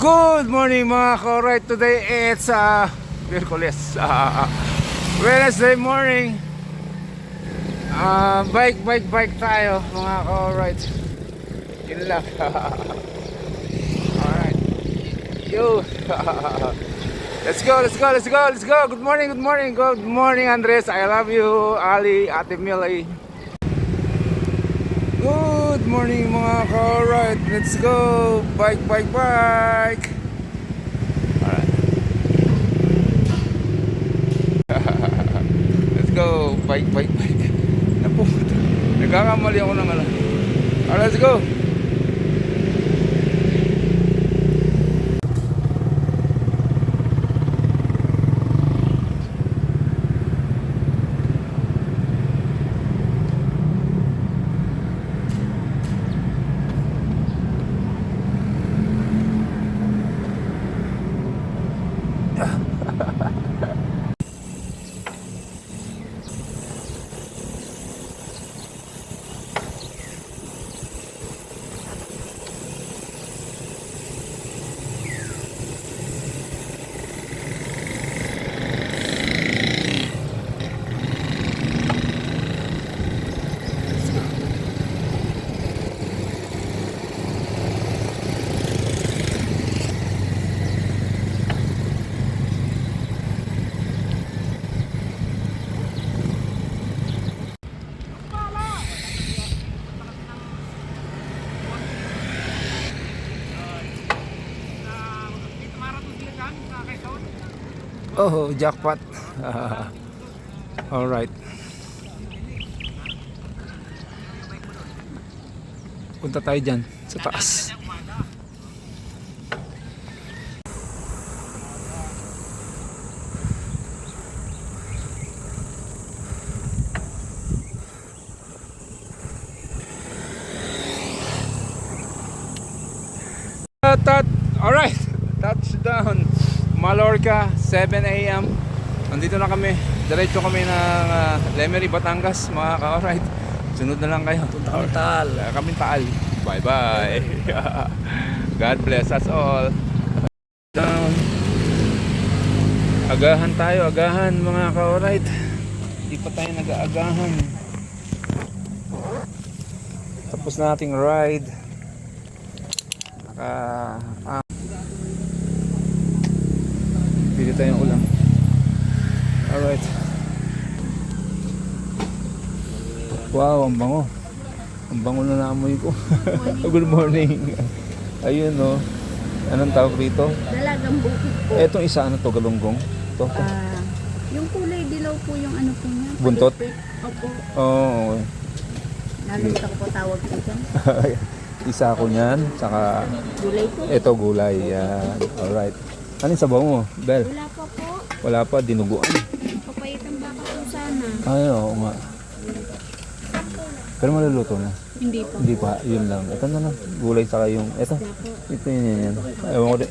Good morning mga ka-alright. Today it's Miyerkules, Wednesday morning. Bike tayo mga ka-alright. Yun lang. Alright. Yo. Let's go. Good morning Andres. I love you. Ali, Ate Millie. Good morning mga ka-alright. Let's go. Bike. Alright. Let's go. Bike. Napo. Nagkakamali ako ng ala. Alright, let's go. Oh, jackpot. All right. Punta tayo dyan sa taas. All right. Touchdown. Mallorca, 7 AM. Nandito na kami. Diretso kami ng Lemery, Batangas, mga ka-alright. Sunod na lang kayo. Punta Taal. Kaming Taal. Bye. God bless us all. Down. Agahan tayo, mga ka-alright. Hindi pa tayo nag-aagahan. Tapos na ating ride. Pili tayong ulam. Alright. Wow, ang bango. Ang bango na naamoy ko. Good morning. Ayun o. Anong tawag dito? Dalagang bukid po. Etong isa, ano to, galunggong? To. Yung kulay dilaw po yung ano po niya. Buntot? Opo. Oo. Nalulita ko po tawag po dyan. Isa ako niyan. Saka Gulay po. ito gulay. Yan. Alright. Ano yung sabaw mo, Bel? Wala pa po. Wala pa, dinuguan. Papayitang baka po sana. Ay, oo nga. Pero maluluto na. Hindi po. Hindi pa, yun lang. Ito na lang. Gulay saka yung, ito. Ito yun. Ewan ko,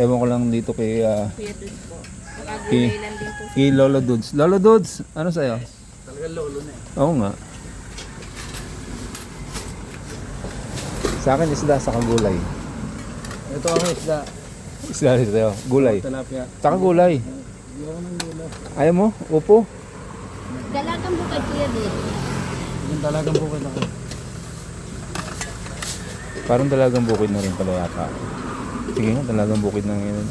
ewan ko lang dito kay, Kuya Dudes po. Nakagulay lang din po. kay Lolo Dudes. Lolo Dudes, ano sa'yo? Talaga lolo na eh. Oo nga. Sa akin isda sa gulay. Ito ang isda. Isda rin sa'yo. Gulay. Tilapia. Saka gulay. Hindi ako ng gulay. Ayaw mo? Upo? Dalagang bukid Kuya Dudes. Yung talagang bukid ako. Parang dalagang bukid na rin pala yata. Sige nga, dalagang bukid na ngayon.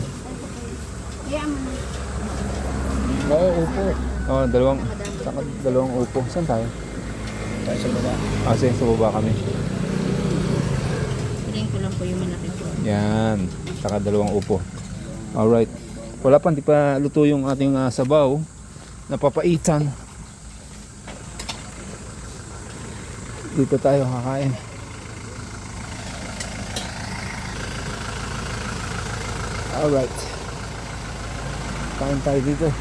Kaya mo na. Oo, upo. Oo, dalawang upo. Saan tayo? Tayo sa baba. Sige, sa baba kami. Tingin ko lang po yung malaki po. Yan. Saka dalawang upo. Alright. Wala pa, hindi pa luto yung ating sabaw. Napapaitan. Dito tayo kakain. Alright. Kain tayo dito.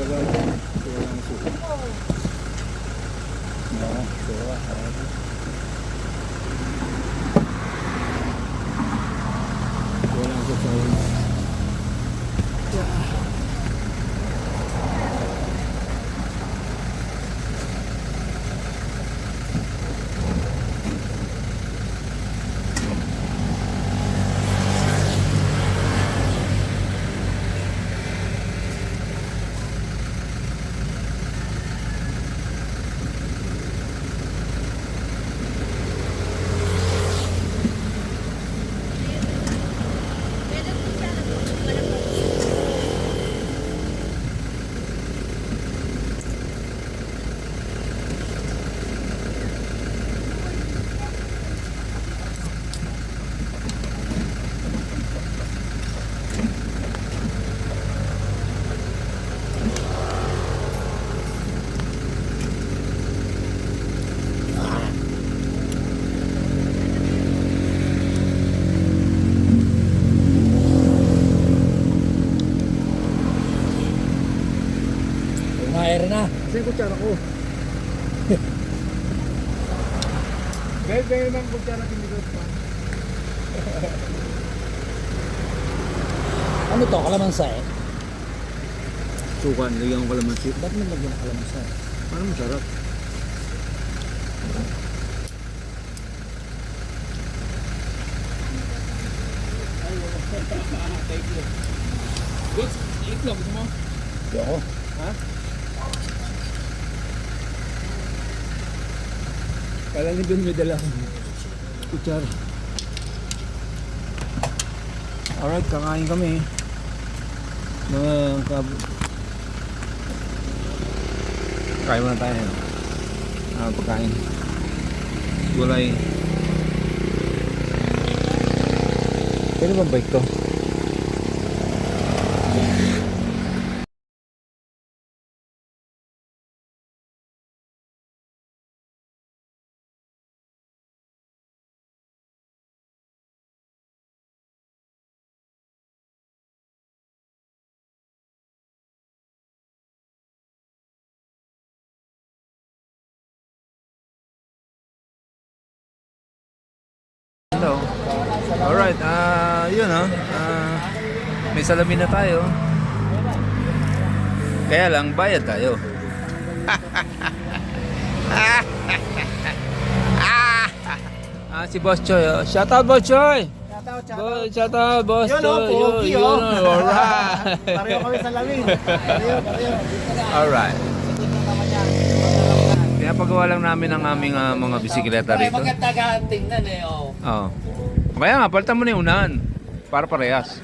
Walang suka. No, suka. Walang suka. Kumain na. Kasi yung kutsara ko. Bebe ng kutsara kinigos pa. Ano to? Kalamansa eh? Sukan, lagyan ko kalamansi. Ba't mo lagyan ng kalamansa? Ano masarap? Good, itlog gusto mo? Yoko. Ha? Kala ni Ben may dala kutsara. Alright, kakain kami. Mga kain muna tayo. Pagkain. Gulay. Pwede ba bike to? Hello. Alright, yun may salamin na tayo. Kaya lang, bayad tayo. Si Boss Choy. Shout out, Boss Choy! Shout out, Boss Choy! Alright! Pareho kami sa lamin. Alright. Pinapagawa lang namin ang aming mga bisikleta rito. Maganda ka tingnan eh. Oh. Oo. Kaya nga, palitan mo na yung unahan. Para parehas.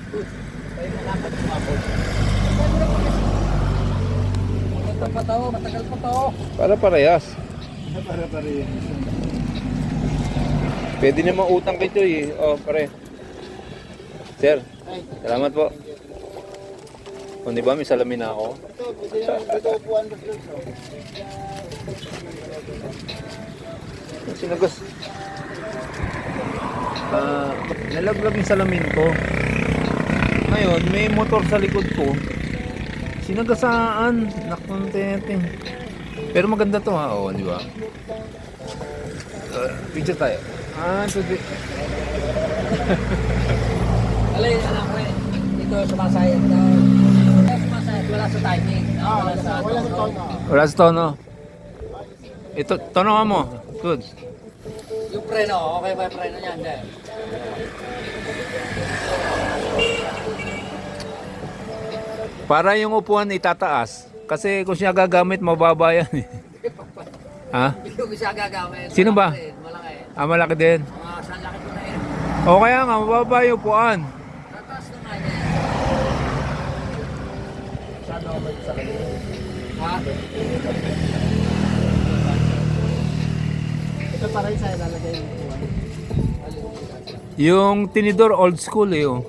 Matagal pa to. Para parehas. Para pareho. Pwede na mautang kay Choy eh. Oh, pare. Sir, salamat po. Kung di ba, may salamin na ako. Ito upuan ba sila? Sinagas. Nalaglag yung salamin ko. Ngayon, may motor sa likod ko. Sinagasaan. Nakontente. Pero maganda to ha. Oo, di ba? Picture tayo. Ito di. Alay, anak ko eh. Dito sumasayad na. Sumasayad, wala sa timing. Wala sa tono. Wala sa tono. Ito, tono ka mo. Good. Yung preno, okay ba yung preno niyan? Hindi. Para yung upuan itataas. Kasi kung siya gagamit, mababa yan eh. Ha? Hindi ko siya gagamit. Sino ba? Malaki. Malaki din. Mga saan laki ko na yun. O kaya nga, mababa yung upuan. Tataas na nga yan. Saan ako ba sa kanila? Ha? Ito pa rin sa'yo lalagay yung upuan. Yung tinidor old school eh. Oh.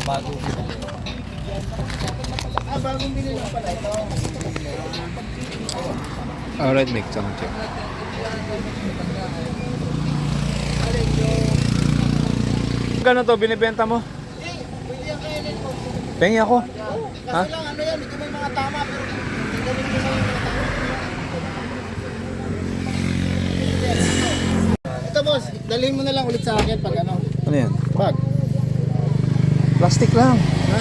bago sila. Bagong binili lang pala ito. Alright, make some check. Gano to binibenta mo? Pwede yung kainin mo. Pengi ako. Ha? Kaso lang ano yan, medyo may mga tama pero hindi ganun din yung mga tama. Ito boss, dalhin mo na lang ulit sa akin pag ano. Ano yan? Bag. Plastic lang. Ha?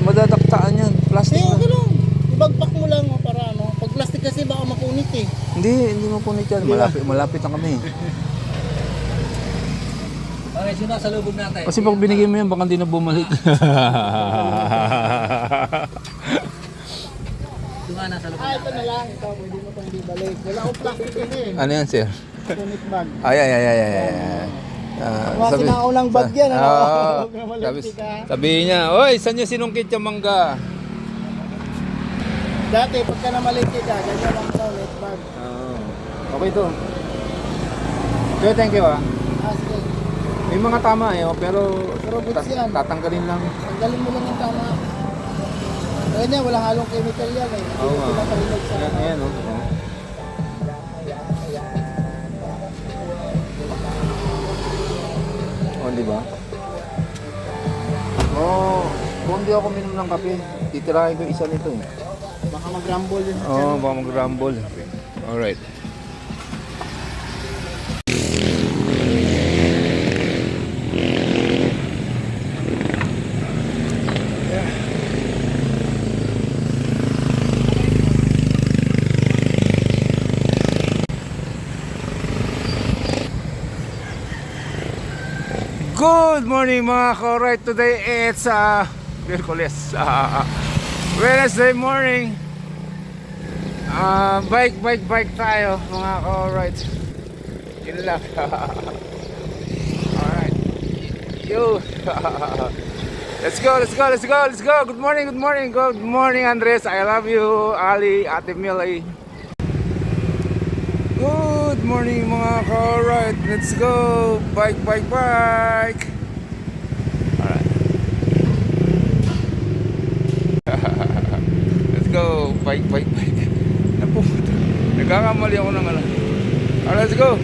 Madadaktaan yan. Plastic Okay lang. lang. Ibagpak mo lang para ano. Pag plastic kasi baka makunit eh. Hindi mo punit yan. Malapit na kami. Okay, sino nasa lubog natin? Kasi pag binigay mo yan, baka hindi na bumalik. Ito nga nasa lubog Ito na lang. Ito, pwede mo itong ibalik. Wala akong plastic yun eh. Ano yan, sir? Kunit bag. Ay. Mga kinakaulang bag yan, ano? Ah, Huwag na malastik, ha? sabihin niya, oy, saan niyo sinungkit yung mangga? Dati, pagka namalingki ka, ganyan lang ito, net bag. Okay to. Okay, thank you ah. Ah, sige. May mga tama eh, oh, pero goods yan. tatanggalin lang. Tanggalin mo lang yung tama. Ganyan, walang halong chemical yan eh. Oo nga. Pinaparinig sa ano. Ayan, oh. Oh, di ba? Oh, kung di ako minom ng kape, titirahin ko isa nito eh. Baka mag-rumble yun. Oo, baka mag-rumble. Alright. Good morning mga ka-alright. Today it's Miyerkules, Wednesday morning. Bike tayo mga ka-alright. Yun lang. Alright. Yo. Let's go. Good morning Andres. I love you. Ali, Ate Millie. Good morning mga ka-alright. Let's go. Bike. Alright. Let's go. Bike. Napupunta. Nagkakamali ako ng ano. Alright, let's go.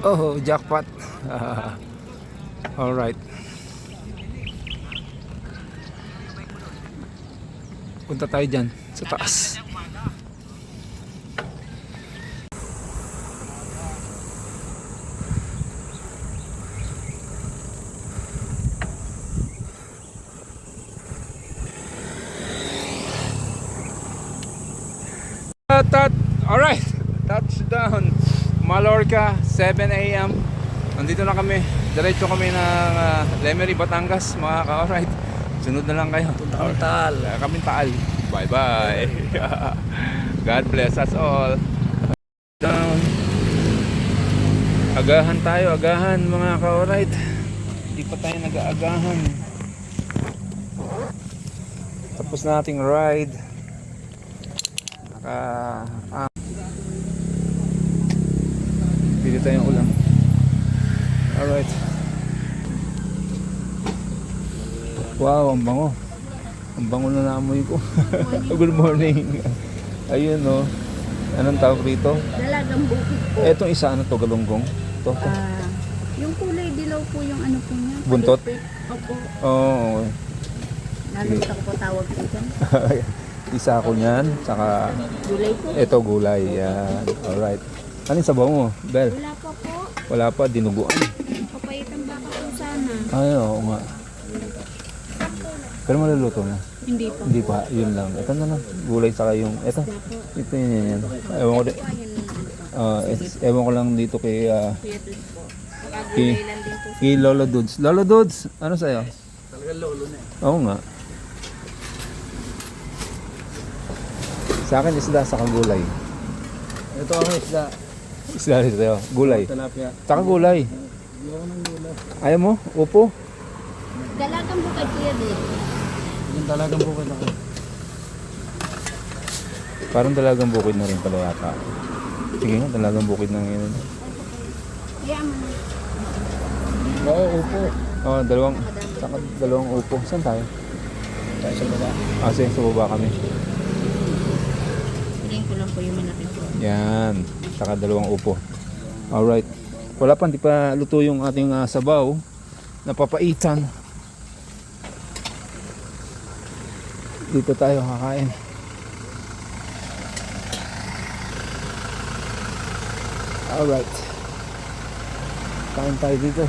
Oh, jackpot. All right. Punta tayo dyan sa taas. All right. Touchdown. Mallorca, 7 a.m. Nandito na kami. Diretso kami ng Lemery, Batangas, mga ka-alright. Sunod na lang kayo. Punta kami Taal. Kami Taal. Bye-bye. God bless us all. Down. Agahan tayo, mga ka-alright. Hindi pa tayo nag-aagahan. Tapos na ating ride. Pili tayong ulam. Alright. Wow, ang bango. Ang bango na naamoy ko. Good morning. Ayun, no. Anong tawag rito? Dalagang bukid po. Etong isa, ano to, galunggong? To. Yung kulay dilaw po yung ano po niya. Buntot? Palipit. Opo. Oo. Nalito ko po tawag po dyan. Isa ako niyan, saka Gulay po. ito gulay. Yan. Alright. Ano yung sabaw mo, Bel? Wala pa po. Wala pa, dinuguan. Papayitang baka po sana. Ay, oo nga. Pero maluluto na. Hindi po. Hindi pa, yun lang. Ito na lang. Gulay saka yung, ito. Wala po. Ito yun. Ewan ko, ewan ko lang dito kay, Kuya Dud po. Nakagulay lang din po. kay Lolo Dudes. Lolo Dudes, ano sa'yo? Talagang lolo na Oo nga. Sa akin isda sa gulay. Ito ang isda. Isda rin sa'yo. Gulay. Tilapia. Saka gulay. Hindi ako ng lula. Ayaw mo? Upo? Dalagang bukid kuya din. Yung talagang bukid ako. Parang dalagang bukid na rin pala yata. Sige nga, dalagang bukid na ngayon. Kaya mo na. Oo, upo. Oh, dalawang upo. Saan tayo? Tayo sa baba. Sige, sa baba kami. Tingin ko lang po yung malaki po. Yan. Saka dalawang upo. Alright. Wala pa, hindi pa luto yung ating sabaw. Napapaitan. Dito tayo kakain. Alright. Kain tayo dito.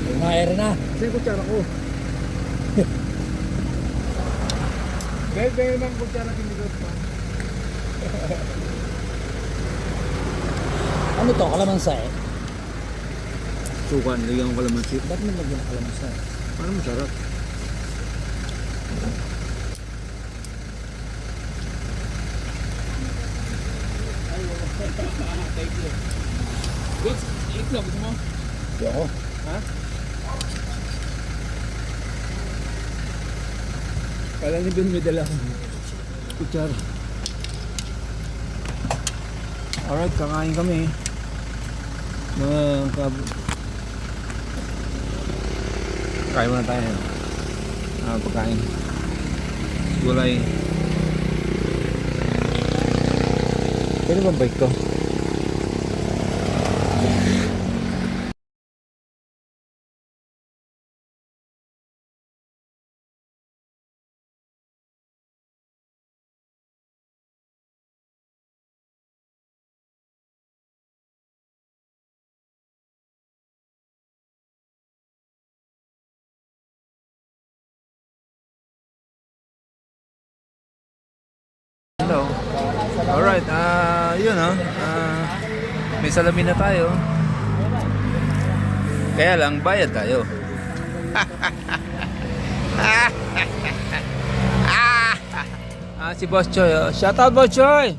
Kumain na. Kasi yung kutsara ko. Bebe ng kutsara kinigot pa. Ano to? Kalamansa eh. Sukan, lagyan ko kalamansi. Ba't mo lagyan ng kalamansa? Parang masarap. Goods, itlog, gusto mo? Di ako. Ha? Kala ni Ben may dala kutsara. Alright, kakain kami. Mga kain muna tayo. Pagkain. Gulay. Pwede ba bike to? sila oh. Alright, yun oh. May salamin na tayo. Kaya lang, bayad tayo. Si Boss Choy. Oh. Shout out, Boss Choy!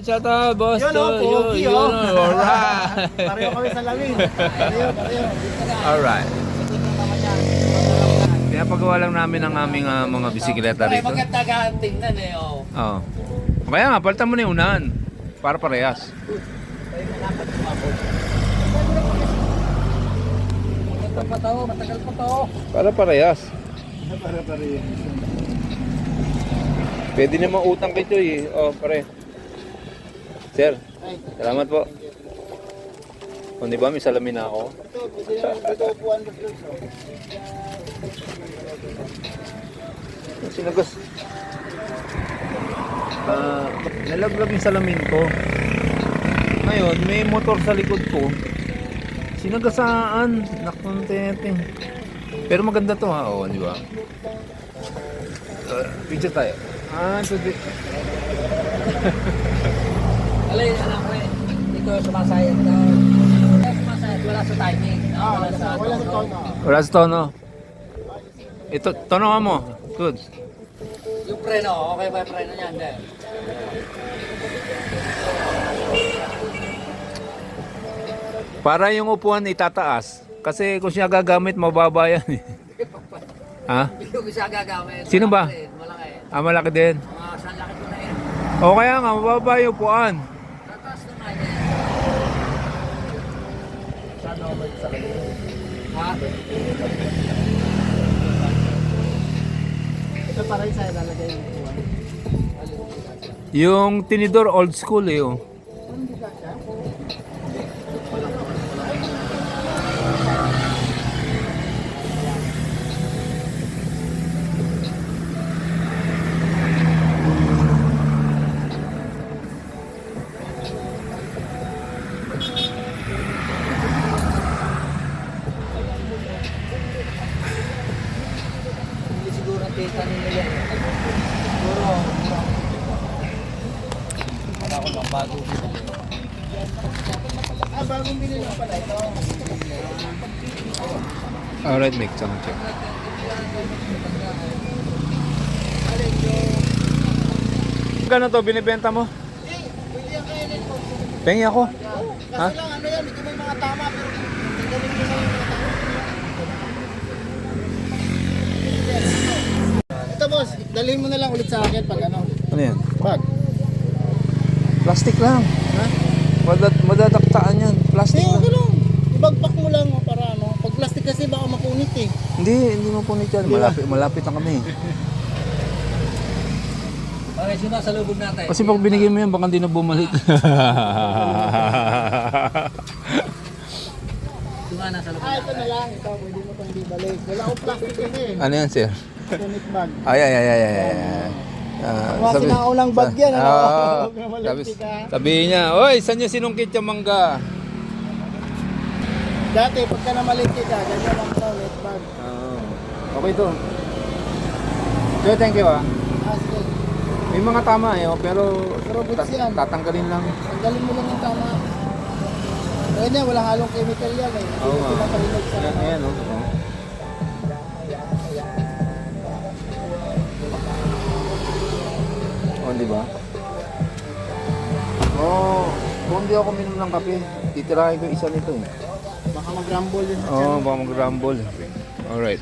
Shout out, Boss Yun, Choy. pogi, Yun, oh. alright. Pareho kami sa lamin. Pareho. Alright. Pinapagawa lang namin ang aming mga bisikleta Ay, rito. maganda ka tingnan eh, oh. Oo. Kaya nga, palitan mo na yung unahan. Para parehas. Matagal pa to, matagal pa to. Para parehas. Para pareho. Pwede naman utang kay Choy eh. Oh, pare. Sir, salamat po. O, di ba? May salamin na ako. Ito, pwede naman ito upuan mo dito. Sinagos. Nalaglag yung salamin ko. Ngayon, may motor sa likod ko. Sinagasaan. Nakontete. Pero maganda to ha. Oo, di ba? Picture tayo. Today. Alay, anak ko eh. Dito sumasayad daw. Kaya sumasayad, wala sa timing. Wala sa tono. Wala sa tono. Ito, tono nga mo. Good. Yung preno, okay ba yung preno niyan? Hindi. Para yung upuan itataas. Kasi kung siya gagamit, mababa yan eh. Ha? Hindi ko siya gagamit. Sino ba? Malaki. Malaki din. Mga saan laki ko na yan. O kaya nga, mababa yung upuan. Tataas na nga yan. Saan ako ba sa likod? Ha? Ito para rin sa'yo lalagay yung upuan. Yung tinidor old school eh. Oh. Hindi siguro tita nila yan. Siguro. Wala ko lang bago. Bagong binili lang pala ito. Alright, make some check. Gano to binibenta mo? Pwede yung kainin mo. Pengi ako. Ha? Kaso lang ano yan, medyo may mga tama pero galing mo na yung mga tama. Ito boss, dalhin mo na lang ulit sa akin pag ano. Ano yan? Bag. Plastic lang. Ha? Madadaktaan yan. Plastic Hindi, okay lang. lang. Ibagpak mo lang oh, para ano. Pag plastic kasi baka mapunit eh. Hindi mo punit yan. Malapit na kami. Okay, sino sa lubog natin? Kasi pag binigay mo yan, baka hindi na bumalik. Tunga na sa lubog Ah, ito natin. na lang. Ito, pwede mo itong di balik. Wala akong plastic kasi eh. Ano yan, sir? Punit bag. Ay. Mga sinaulang bag yan, ano? Huwag na sabi, malastik, ha? sabihin niya, oy, saan niya sinungkit yung mangga? Dati, pagka namalingki ka, ganyan lang ito, net bag. Okay to. So, thank you ah. Ah, sige. May mga tama eh, oh, pero goods yan. tatanggalin lang. Tanggalin mo lang yung tama. Ganyan, walang halong chemical yan eh. Oo nga. Pinapahinog sa ano. Ayan, oh. Oh, di ba? Oh, kung di ako minom ng kape, titirahin ko isa nito eh. Baka mag-rumble yun. Oh, baka mag-rumble. Alright.